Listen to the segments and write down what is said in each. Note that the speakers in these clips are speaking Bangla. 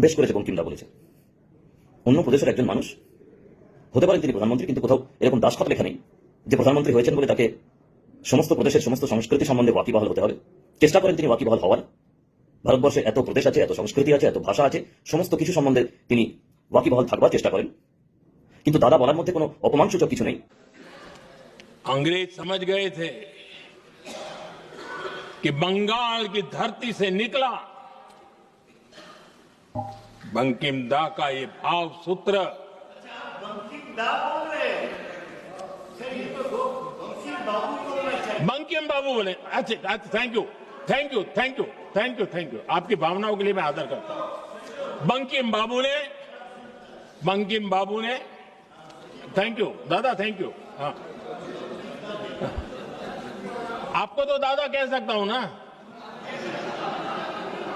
বেশ করেছে বঙ্কিমদা বলেছে, অন্য প্রদেশের একজন মানুষ হতে পারেন তিনি প্রধানমন্ত্রী, কিন্তু কোথাও এরকম দাসখত লেখা নেই যে প্রধানমন্ত্রী হয়েছেন বলে তাকে সমস্ত প্রদেশের সমস্ত সংস্কৃতি সম্বন্ধে ওয়াকিবহাল হতে হবে। চেষ্টা করেন তিনি ওয়াকিবহাল হওয়ার। ভারতবর্ষে এত প্রদেশ আছে, এত সংস্কৃতি আছে, এত ভাষা আছে, সমস্ত কিছু সম্বন্ধে তিনি ওয়াকিবহাল থাকবার চেষ্টা করেন। কিন্তু দাদা বলার মধ্যে কোনো অপমানসূচক কিছু নেই। अंग्रेज समझ गए थे कि बंगाल की धरती से निकला बंकिम दा का ये भाव सूत्र बंकिम बाबू बोले। अच्छा, thank you thank you thank you thank you thank you आपकी भावनाओं के लिए मैं आदर करता हूं। बंकिम बाबू ने थैंक यू दादा, थैंक यू। हाँ, आपको तो दादा कह सकता हूं ना,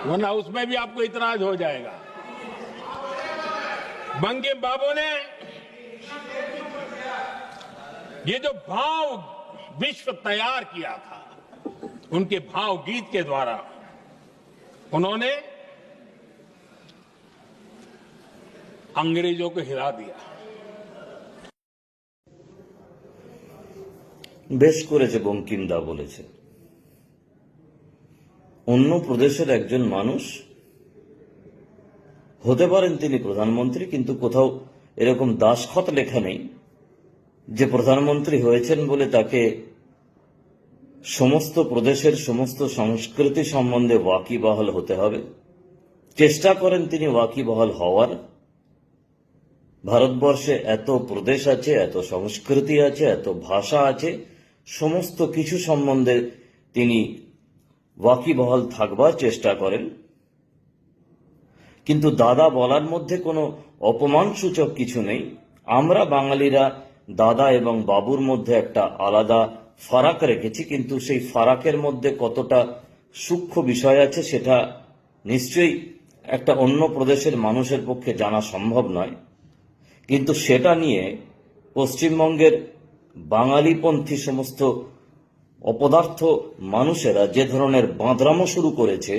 वरना उसमें भी आपको इतराज हो जाएगा। बंकिम बाबू ने ये जो भाव विश्व तैयार किया था, उनके भाव गीत के द्वारा उन्होंने अंग्रेजों को हिला दिया। বেশ করেছে বঙ্কিমদা বলেছে, অন্য প্রদেশের একজন মানুষ হতে পারেন তিনি প্রধানমন্ত্রী, কিন্তু কোথাও এরকম দাসখত লেখা নেই যে প্রধানমন্ত্রী হয়েছেন বলে তাকে সমস্ত প্রদেশের সমস্ত সংস্কৃতি সম্বন্ধে ওয়াকিবহাল হতে হবে। চেষ্টা করেন তিনি ওয়াকিবহাল হওয়ার। ভারতবর্ষে এত প্রদেশ আছে, এত সংস্কৃতি আছে, এত ভাষা আছে, সমস্ত কিছু সম্বন্ধে তিনি ওয়াকিবহাল থাকবার চেষ্টা করেন। কিন্তু দাদা বলার মধ্যে কোনো অপমানসূচক কিছু নেই। আমরা বাঙালিরা দাদা এবং বাবুর মধ্যে একটা আলাদা ফারাক রেখেছি, কিন্তু সেই ফারাকের মধ্যে কতটা সূক্ষ্ম বিষয় আছে সেটা নিশ্চয়ই একটা অন্য প্রদেশের মানুষের পক্ষে জানা সম্ভব নয়। কিন্তু সেটা নিয়ে পশ্চিমবঙ্গের বাঙালিপন্থী সমস্ত অপদার্থ মানুষেরা যে ধরনের বাঁদরামো শুরু করেছে,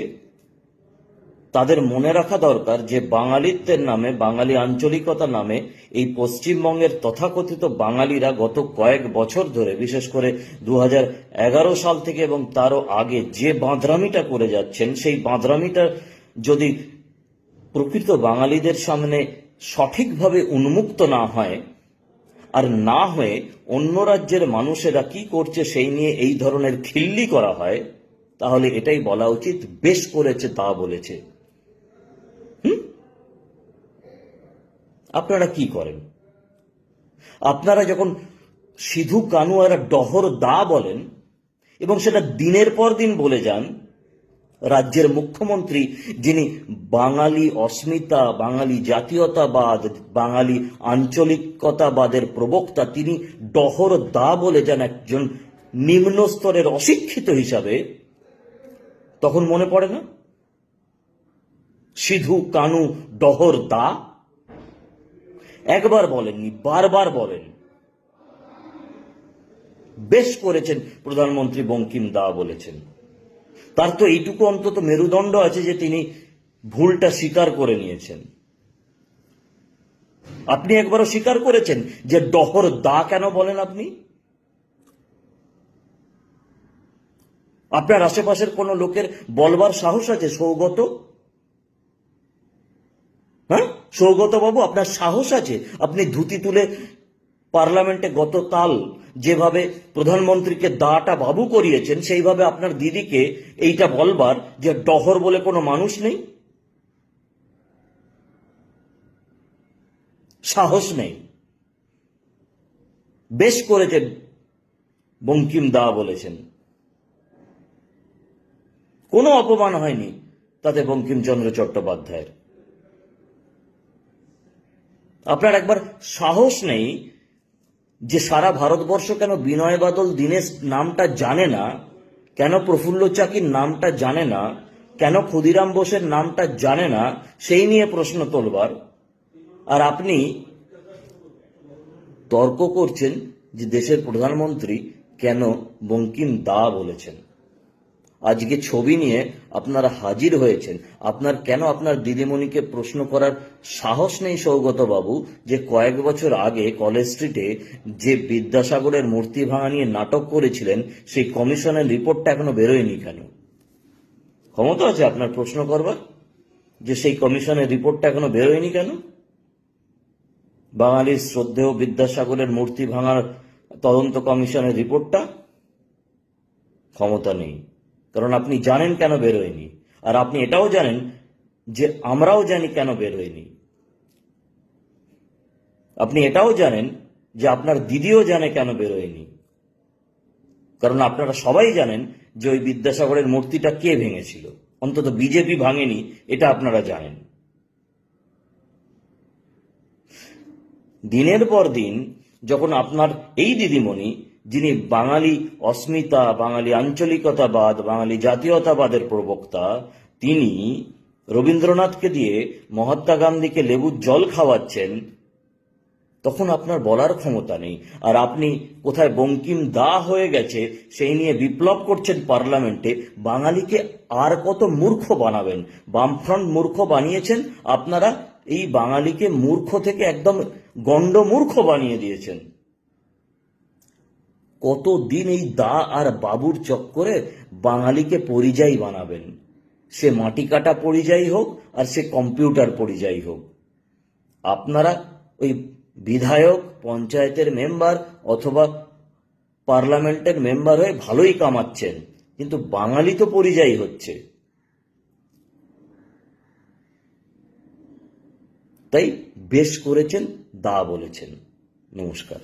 তাদের মনে রাখা দরকার যে বাঙালিত্বের নামে, বাঙালি আঞ্চলিকতা নামে এই পশ্চিমবঙ্গের তথাকথিত বাঙালিরা গত কয়েক বছর ধরে, বিশেষ করে 2011 সাল থেকে এবং তারও আগে যে বাঁদরামিটা করে যাচ্ছেন, সেই বাঁদরামিটা যদি প্রকৃত বাঙালিদের সামনে সঠিকভাবে উন্মুক্ত না হয়, আর না হয়ে অন্য রাজ্যের মানুষেরা কি করছে সেই নিয়ে এই ধরনের খিল্লি করা হয়, তাহলে এটাই বলা উচিত বেশ করেছে তা বলেছে। আপনারা কি করেন? আপনারা যখন সিধু কানু আর ডহর দা বলেন এবং সেটা দিনের পর দিন বলে যান, রাজ্যের মুখ্যমন্ত্রী যিনি বাঙালি অস্মিতা, বাঙালি জাতীয়তাবাদ, বাঙালি আঞ্চলিকতাবাদের প্রবক্তা, তিনি ডহর দা বলে যান একজন নিম্ন স্তরের অশিক্ষিত হিসাবে, তখন মনে পড়ে না সিধু কানু ডহর দা? একবার বলেননি, বারবার বলেন। বেশ করেছেন প্রধানমন্ত্রী বঙ্কিম দা বলেছেন। তার তো এইটুকু অন্তত মেরুদণ্ড আছে যে তিনি ভুলটা স্বীকার করে নিয়েছেন। আপনি একবারও স্বীকার করেছেন যে ডহর দা কেন বলেন আপনি? আপনার আশেপাশের কোন লোকের বলবার সাহস আছে? সৌগত, হ্যাঁ সৌগত বাবু, আপনার সাহস আছে? আপনি ধুতি তুলে পার্লামেন্টে গতকাল যেভাবে প্রধানমন্ত্রীকে দাটা বাবু করিয়েছেন, সেইভাবে আপনার দিদিকে এইটা বলবার যে ডহর বলে কোনো মানুষ নেই? সাহস নেই। বেশ করেছেন বঙ্কিম দা বলেছেন, কোনো অপমান হয়নি তাতে বঙ্কিমচন্দ্র চট্টোপাধ্যায়ের। আপনার একবার সাহস নেই যে সারা ভারতবর্ষ কেন বিনয় বাদল দীনেশ নামটা জানে না, কেন প্রফুল্ল চাকির নামটা জানে না, কেন ক্ষুদিরাম বোসের নামটা জানে না, সেই নিয়ে প্রশ্ন তোলবার। আর আপনি তর্ক করছেন যে দেশের প্রধানমন্ত্রী কেন বঙ্কিম দা বলেছেন। আজকে ছবি নিয়ে আপনারা হাজির হয়েছেন। আপনার কেন আপনার দিদিমণিকে প্রশ্ন করার সাহস নেই সৌগত বাবু, যে কয়েক বছর আগে কলেজ স্ট্রিটে যে বিদ্যাসাগরের মূর্তি ভাঙা নিয়ে নাটক করেছিলেন সেই কমিশনের রিপোর্টটা এখনো বেরোয়নি কেন? ক্ষমতা আছে আপনার প্রশ্ন করবার যে সেই কমিশনের রিপোর্টটা এখনো বেরোয়নি কেন? বাঙালির শ্রদ্ধেয় বিদ্যাসাগরের মূর্তি ভাঙার তদন্ত কমিশনের রিপোর্টটা ক্ষমতা নেই, কারণ আপনি জানেন কেন বেরোয়নি, আর আপনি এটাও জানেন যে আমরাও জানি কেন বেরোয়নি। আপনি এটাও জানেন যে আপনার দিদিও জানে কেন বেরোয়নি, কারণ আপনারা সবাই জানেন যে ওই বিদ্যাসাগরের মূর্তিটা কে ভেঙেছিল। অন্তত বিজেপি ভাঙেনি, এটা আপনারা জানেন। দিনের পর দিন যখন আপনার এই দিদিমণি, যিনি বাঙালি অস্মিতা, বাঙালি আঞ্চলিকতাবাদ, বাঙালি জাতীয়তাবাদের প্রবক্তা, তিনি রবীন্দ্রনাথকে দিয়ে মহাত্মা গান্ধীকে লেবুর জল খাওয়াচ্ছেন, তখন আপনার বলার ক্ষমতা নেই। আর আপনি কোথায় বঙ্কিম দা হয়ে গেছে সেই নিয়ে বিপ্লব করছেন পার্লামেন্টে। বাঙালিকে আর কত মূর্খ বানাবেন? বামফ্রন্ট মূর্খ বানিয়েছেন আপনারা, এই বাঙালিকে মূর্খ থেকে একদম গণ্ডমূর্খ বানিয়ে দিয়েছেন। কতদিন এই দা আর বাবুর চক্করে বাঙালিকে পরিযায়ী বানাবেন? সে মাটি কাটা পরিযায়ী হোক আর সে কম্পিউটার পরিযায়ী হোক, আপনারা ওই বিধায়ক, পঞ্চায়েতের মেম্বার অথবা পার্লামেন্টের মেম্বার হয়ে ভালোই কামাচ্ছেন, কিন্তু বাঙালি তো পরিযায়ী হচ্ছে। তাই বেশ করেছেন, দা বলেছেন। নমস্কার।